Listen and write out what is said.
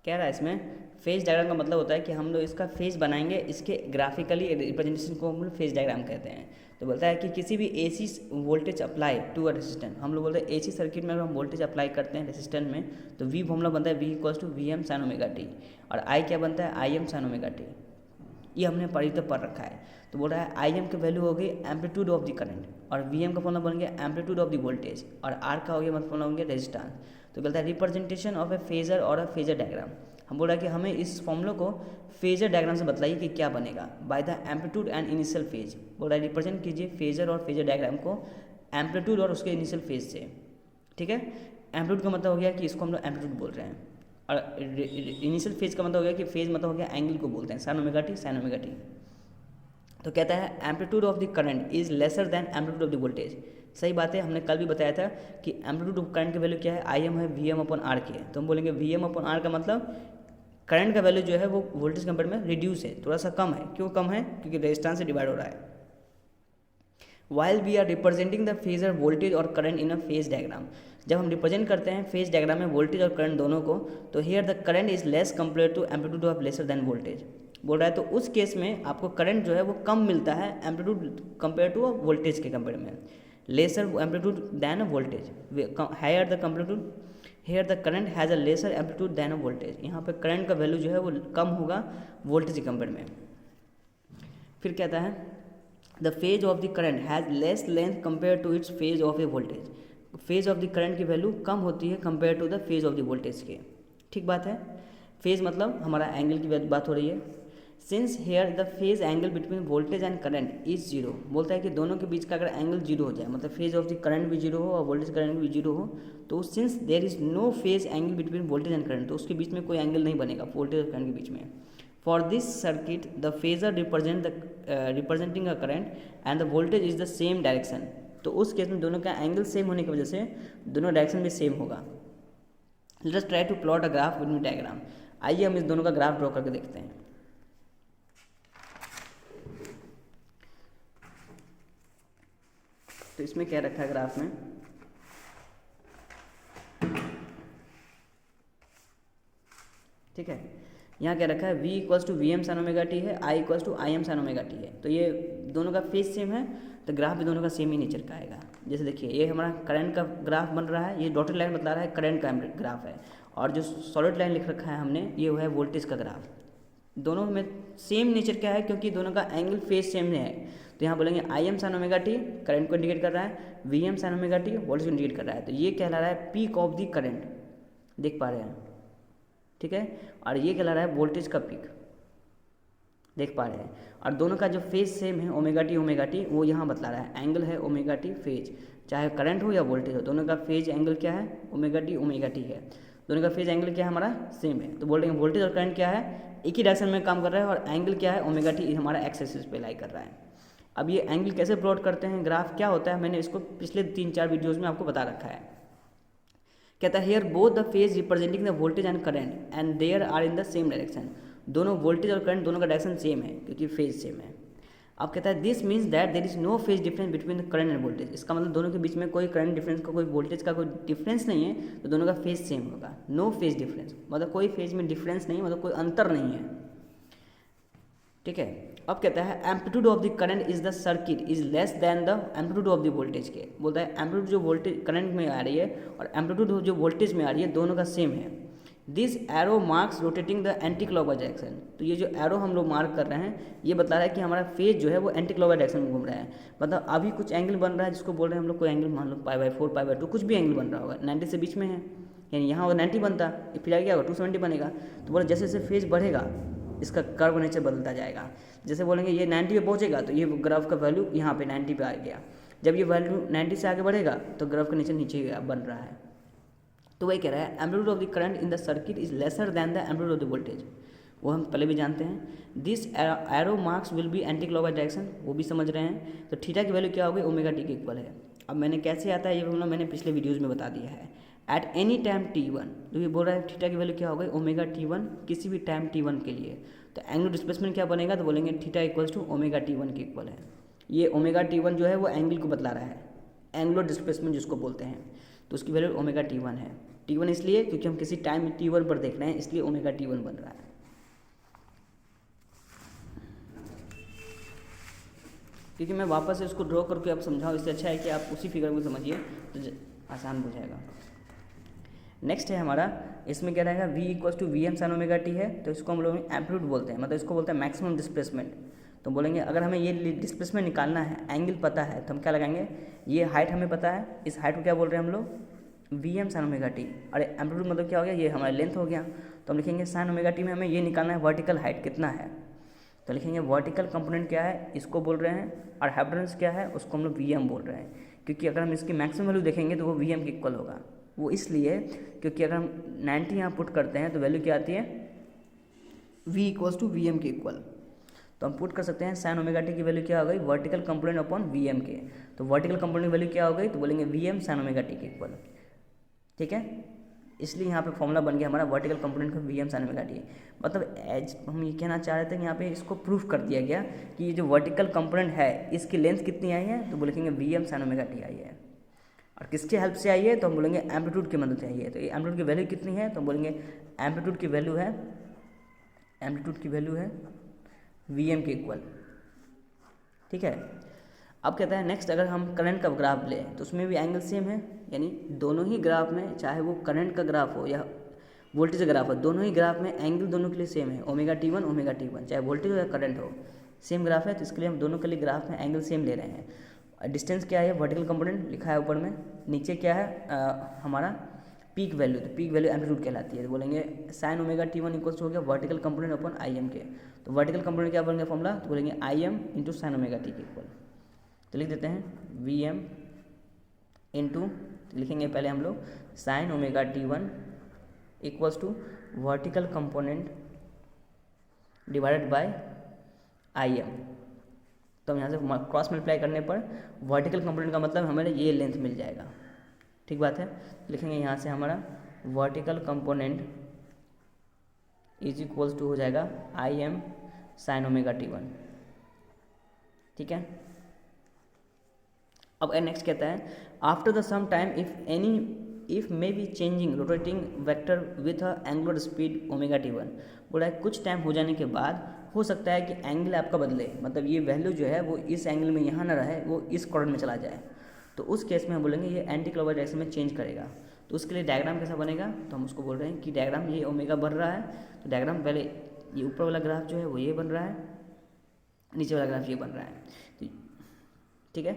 कह रहा है इसमें फेज डायग्राम का मतलब होता है कि हम लोग इसका फेज बनाएंगे, इसके ग्राफिकली रिप्रेजेंटेशन को हम लोग फेज डायग्राम कहते हैं। तो बोलता है कि किसी भी AC voltage apply to a resistant, हम लोग बोलते हैं एसी सर्किट में अगर हम वोल्टेज अप्लाई करते हैं रेसिस्टेंट में, तो वी फॉर्मूला बनता है V equals to V M sine omega T, और आई क्या बनता है I M sine omega T. ये हमने पढ़ रखा है। तो बोल रहा है आई एम की वैल्यू हो गई एम्पलीट्यूड ऑफ द करंट, और वी एम का फॉर्मूला बन गया एम्पलीट्यूड ऑफ द वोल्टेज, और आर का हो गया मतलब फॉर्मूला बन गया रेजिस्टेंस। तो कहता है रिप्रेजेंटेशन ऑफ ए फेजर और अ फेजर डायग्राम। हम बोल रहा है कि हमें इस फॉर्मूला को फेजर डायग्राम से बताइए कि क्या बनेगा, by the amplitude and initial phase. बोल रहा है रिप्रेजेंट कीजिए फेजर और फेजर डायग्राम को एम्पलीट्यूड और उसके इनिशियल फेज से। ठीक है, एम्पलीट्यूड का मतलब हो गया कि इसको हम लोग एम्पलीट्यूड बोल रहे हैं, और इनिशियल फेज का मतलब हो गया कि फेज मतलब हो गया एंगल को बोलते हैं, sine omega T sign omega T. तो कहता है amplitude of the current is lesser than amplitude of the voltage. सही बात है, हमने कल भी बताया था कि एम्पलीट्यूड ऑफ करंट की वैल्यू क्या है, आई एम है वी एम अपॉन आर की है। तो हम बोलेंगे वी एम अपॉन आर का मतलब करंट का वैल्यू जो है वो वोल्टेज कंपेयर में रिड्यूस है, थोड़ा सा कम है। क्यों कम है? क्योंकि रेजिस्टेंस से डिवाइड हो रहा है। While we are representing the phasor voltage और current in a phase diagram, जब हम रिप्रेजेंट करते हैं फेज डायग्राम में वोल्टेज और करंट दोनों को, तो here the current is less compare to amplitude of lesser than voltage. बोल रहा है तो उस केस में आपको करंट जो है वो कम मिलता है एम्पलीट्यूड कंपेयर टू वोल्टेज के कंपेयर में, lesser amplitude than a voltage. Higher the amplitude, here the current has a lesser amplitude than a voltage. यहाँ पे करंट का वैल्यू जो है वो कम होगा वोल्टेज के कंपेयर में। फिर कहता है the phase of the current has less length compare to its phase of a voltage. Phase of the current की वैल्यू कम होती है compare to the phase of the voltage के। ठीक बात है, फेज मतलब हमारा एंगल की बात हो रही है। Since here the phase angle between voltage and current is zero, बोलता है कि दोनों के बीच का अगर एंगल जीरो हो जाए, मतलब फेज ऑफ द करंट भी जीरो हो और वोल्टेज करंट भी जीरो हो, तो since there is no phase angle between voltage and current, तो उसके बीच में कोई एंगल नहीं बनेगा वोल्टेज और करंट के बीच में। For this circuit the phasor representing a current and the voltage is the same direction. तो उस केस में दोनों का एंगल सेम होने की वजह से दोनों डायरेक्शन भी सेम होगा। Let us try to plot a graph with diagram. आइए हम इस दोनों का ग्राफ ड्रॉ करके देखते हैं। तो इसमें क्या रखा है ग्राफ में, ठीक है, यहाँ क्या रखा है v equals to V M sine omega T है, i equals to I M sine omega T है। तो ये दोनों का फेज सेम है, तो ग्राफ भी दोनों का सेम ही नेचर का आएगा। जैसे देखिए ये हमारा करंट का ग्राफ बन रहा है, ये डॉटेड लाइन बता रहा है करंट का ग्राफ है, और जो सॉलिड लाइन लिख रखा है हमने ये है वोल्टेज का ग्राफ। दोनों में सेम नेचर क्या है, क्योंकि दोनों का एंगल फेज सेम है। तो यहाँ बोलेंगे I M sine omega T current को इंडिकेट कर रहा है, V M sine omega T voltage को इंडिकेट कर रहा है। तो ये कहला रहा है पीक ऑफ द करंट, देख पा रहे हैं, ठीक है, और ये कहला रहा है वोल्टेज का पीक, देख पा रहे हैं। और दोनों का जो फेज सेम है ओमेगा टी वो यहाँ बतला रहा है, एंगल है ओमेगा टी फेज, चाहे करंट हो या वोल्टेज हो, दोनों का फेज एंगल क्या है ओमेगा टी है, दोनों का फेज एंगल क्या है हमारा सेम है। तो बोल रहे हैं वोल्टेज और करंट क्या है एक ही डायरेक्शन में काम कर रहा है, और एंगल क्या है ओमेगा टी हमारा एक्स एक्सिस पे लाई कर रहा है। अब ये एंगल कैसे प्लॉट करते हैं, ग्राफ क्या होता है, मैंने इसको पिछले 3-4 वीडियोज़ में आपको बता रखा है। कहता है here both the phase representing the voltage and current and there are in the same direction. दोनों वोल्टेज और करंट दोनों का डायरेक्शन सेम है क्योंकि फेज सेम है। अब कहता है this means that there is no phase difference between the current and voltage. इसका मतलब दोनों के बीच में कोई करंट डिफरेंस का कोई वोल्टेज का कोई डिफरेंस नहीं है, तो दोनों का फेज सेम होगा। नो फेज डिफरेंस मतलब कोई फेज में डिफरेंस नहीं, मतलब कोई अंतर नहीं है, ठीक है। अब कहता है amplitude of the current is the circuit is less than the amplitude of the voltage के। बोलता है एम्पलीट्यूड जो वोल्टेज करंट में आ रही है और एम्पलीट्यूड जो वोल्टेज में आ रही है दोनों का सेम है। This arrow marks rotating the anti clockwise direction. तो ये जो एरो हम लोग मार्क कर रहे हैं ये बता रहा है कि हमारा फेज जो है वो एंटी क्लॉकवाइज डायरेक्शन में घूम रहा है। मतलब अभी कुछ एंगल बन रहा है जिसको बोल रहे हैं हम लोग कोई एंगल, मान लो π/4 π/2 कुछ भी एंगल बन रहा होगा 90 से बीच में है, यानी यहाँ अगर 90 बनता फिर आगे क्या होगा 270 बनेगा। तो बोले जैसे जैसे फेज बढ़ेगा इसका कर्व नेचर बदलता जाएगा। जैसे बोलेंगे ये 90 पे पहुंचेगा तो ये ग्राफ का वैल्यू यहाँ पे 90 पे आ गया। जब ये वैल्यू 90 से आगे बढ़ेगा तो ग्राफ का नेचर नीचे बन रहा है। तो वही कह रहा है amplitude of the current in the circuit is lesser than the amplitude of the voltage, वो हम पहले भी जानते हैं। This arrow marks will be anti clockwise direction, वो भी समझ रहे हैं। तो थीटा की वैल्यू क्या होगी ओमेगा टी के इक्वल है। अब मैंने कैसे आता है ये फॉर्मूला मैंने पिछले वीडियोज़ में बता दिया है। एट एनी टाइम t1, तो ये बोल रहा है थीटा की वैल्यू क्या होगी ओमेगा t1 किसी भी टाइम t1 के लिए। तो एंगुलर डिस्प्लेसमेंट क्या बनेगा, तो बोलेंगे theta equals to omega t1 के इक्वल है। ये ओमेगा t1 जो है वो एंगल को बतला रहा है, एंगुलर डिस्प्लेसमेंट जिसको बोलते हैं, तो उसकी वैल्यू ओमेगा t1 है। T1 इसलिए क्योंकि हम किसी टाइम T1 पर देख रहे हैं, इसलिए ओमेगा T1 बन रहा है। क्योंकि मैं वापस से उसको ड्रॉ करके आप समझाऊँ, इससे अच्छा है कि आप उसी फिगर को समझिए तो आसान हो जाएगा। नेक्स्ट है हमारा, इसमें क्या रहेगा, v equals to V M sine omega T है, तो इसको हम लोग एम्पलीट्यूड बोलते हैं, मतलब इसको बोलते हैं मैक्सिमम डिस्प्लेसमेंट। तो बोलेंगे अगर हमें ये डिस्प्लेसमेंट निकालना है, एंगल पता है, तो हम क्या लगाएंगे, ये हाइट हमें पता है, इस हाइट को क्या बोल रहे हैं हम लोग, V M sine omega T. अरे एम्पलीट्यूड मतलब क्या हो गया, ये हमारा लेंथ हो गया, तो हम लिखेंगे साइन ओमेगा टी में हमें ये निकालना है वर्टिकल हाइट कितना है, तो लिखेंगे वर्टिकल कंपोनेंट क्या है, इसको बोल रहे हैं, और हाइपोटेन्यूज क्या है, उसको हम लोग वी एम बोल रहे हैं। क्योंकि अगर हम इसकी मैक्सिमम वैल्यू देखेंगे तो वो वी एम के इक्वल होगा। वो इसलिए क्योंकि अगर हम 90 यहाँ पुट करते हैं तो वैल्यू क्या आती है, v equals to V M के इक्वल। तो हम पुट कर सकते हैं साइन ओमेगा टी की वैल्यू क्या हो गई, vertical component upon V M के। तो वर्टिकल कंपोनेंट वैल्यू क्या हो गई, तो बोलेंगे V M sine omega T के इक्वल। ठीक है, इसलिए यहाँ पे फॉर्मूला बन गया हमारा वर्टिकल कंपोनेंट का V M sine omega T. मतलब एज हम ये कहना चाह रहे थे कि यहाँ पे इसको प्रूफ कर दिया गया कि ये जो वर्टिकल कंपोनेंट है इसकी लेंथ कितनी आई है, तो बोलेंगे V M sine omega T आई है। और किसके हेल्प से आई है, तो हम बोलेंगे एम्पलीट्यूड की मदद से आई है। तो ये एम्पलीट्यूड की वैल्यू कितनी है, तो हम बोलेंगे एम्पलीट्यूड की वैल्यू है वी एम के इक्वल। ठीक है, अब कहता है नेक्स्ट, अगर हम करंट का ग्राफ लें तो उसमें भी एंगल सेम है, यानी दोनों ही ग्राफ में, चाहे वो करंट का ग्राफ हो या वोल्टेज का ग्राफ हो, दोनों ही ग्राफ में एंगल दोनों के लिए सेम है, ओमेगा T1, चाहे वोल्टेज हो या करंट हो, सेम ग्राफ है। तो इसके लिए हम दोनों के लिए ग्राफ में एंगल सेम ले रहे हैं। डिस्टेंस क्या है, वर्टिकल कंपोनेंट लिखा है ऊपर में, नीचे क्या है हमारा पीक वैल्यू, तो पीक वैल्यू एम्पलीट्यूड कहलाती है। तो बोलेंगे साइन ओमेगा T1 इक्वल्स हो गया vertical component upon I am के। तो वर्टिकल कंपोनेंट क्या बन गया फॉर्मूला, तो बोलेंगे I M into sine omega T के इक्वल। तो लिख देते हैं वी एम इंटू, लिखेंगे पहले हम लोग sine omega T1 equals to vertical component divided by I M. तो हम यहाँ से क्रॉस मल्टीप्लाई करने पर वर्टिकल कंपोनेंट का मतलब हमें ये लेंथ मिल जाएगा। ठीक बात है, लिखेंगे यहाँ से हमारा vertical component is equals to हो जाएगा आई एम साइन ओमेगा T1। ठीक है, अब नेक्स्ट कहता है after the some time if may be changing rotating vector with a angular speed omega T1। बोला है कुछ टाइम हो जाने के बाद हो सकता है कि एंगल आपका बदले, मतलब ये वैल्यू जो है वो इस एंगल में यहाँ ना रहे, वो इस कॉर्नर में चला जाए। तो उस केस में हम बोलेंगे ये एंटी क्लॉकवाइज डायरेक्शन में चेंज करेगा। तो उसके लिए डायग्राम कैसा बनेगा, तो हम उसको बोल रहे हैं कि डायग्राम ये ओमेगा बढ़ रहा है, तो डायग्राम पहले ये ऊपर वाला ग्राफ जो है वो ये बन रहा है, नीचे वाला ग्राफ ये बन रहा है। ठीक है,